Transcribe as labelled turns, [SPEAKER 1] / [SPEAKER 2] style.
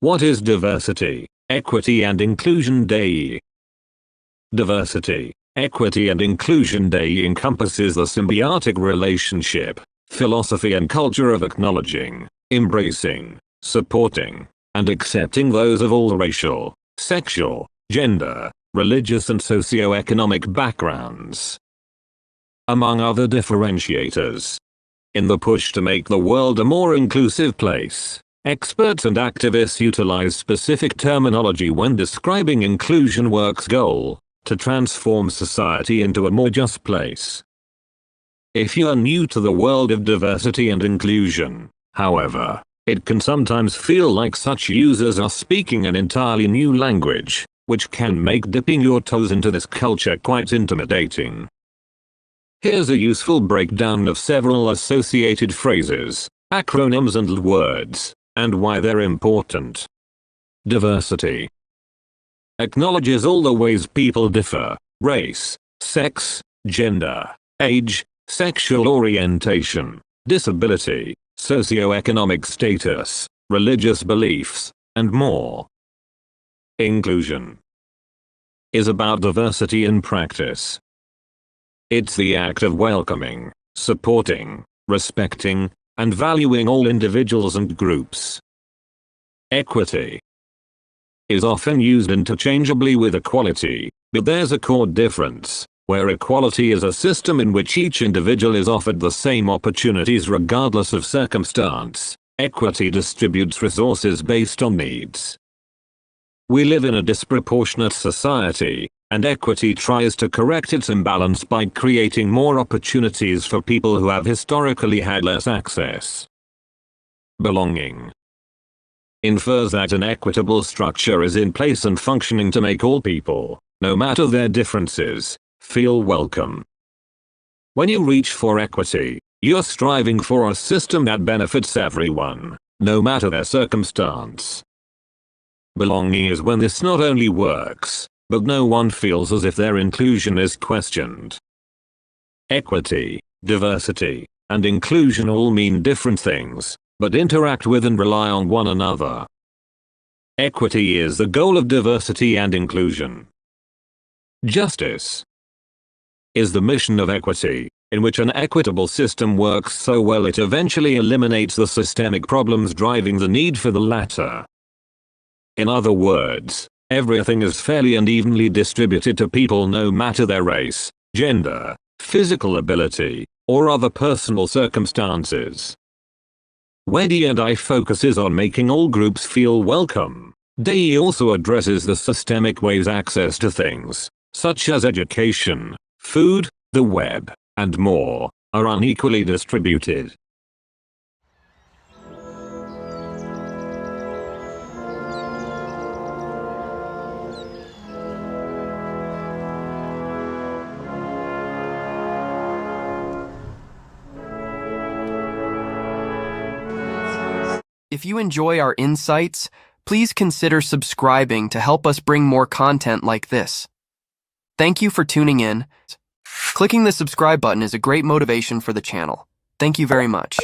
[SPEAKER 1] What is diversity, equity and inclusion DEI? Diversity, equity and inclusion DEI encompasses the symbiotic relationship, philosophy and culture of acknowledging, embracing, supporting, and accepting those of all racial, sexual, gender, religious and socioeconomic backgrounds, among other differentiators. In the push to make the world a more inclusive place, experts and activists utilize specific terminology when describing inclusion work's goal, to transform society into a more just place. If you are new to the world of diversity and inclusion, however, it can sometimes feel like such users are speaking an entirely new language, which can make dipping your toes into this culture quite intimidating. Here's a useful breakdown of several associated phrases, acronyms and words, and why they're important. Diversity acknowledges all the ways people differ: race, sex, gender, age, sexual orientation, disability, socioeconomic status, religious beliefs, and more. Inclusion is about diversity in practice. It's the act of welcoming, supporting, respecting, and valuing all individuals and groups. Equity is often used interchangeably with equality, but there's a core difference, where equality is a system in which each individual is offered the same opportunities regardless of circumstance. Equity distributes resources based on needs. We live in a disproportionate society, and equity tries to correct its imbalance by creating more opportunities for people who have historically had less access. Belonging infers that an equitable structure is in place and functioning to make all people, no matter their differences, feel welcome. When you reach for equity, you're striving for a system that benefits everyone, no matter their circumstance. Belonging is when this not only works, but no one feels as if their inclusion is questioned. Equity, diversity, and inclusion all mean different things, but interact with and rely on one another. Equity is the goal of diversity and inclusion. Justice is the mission of equity, in which an equitable system works so well it eventually eliminates the systemic problems driving the need for the latter. In other words, everything is fairly and evenly distributed to people no matter their race, gender, physical ability, or other personal circumstances. Where DEI focuses on making all groups feel welcome, DEI also addresses the systemic ways access to things, such as education, food, the web, and more, are unequally distributed.
[SPEAKER 2] If you enjoy our insights, please consider subscribing to help us bring more content like this. Thank you for tuning in. Clicking the subscribe button is a great motivation for the channel. Thank you very much.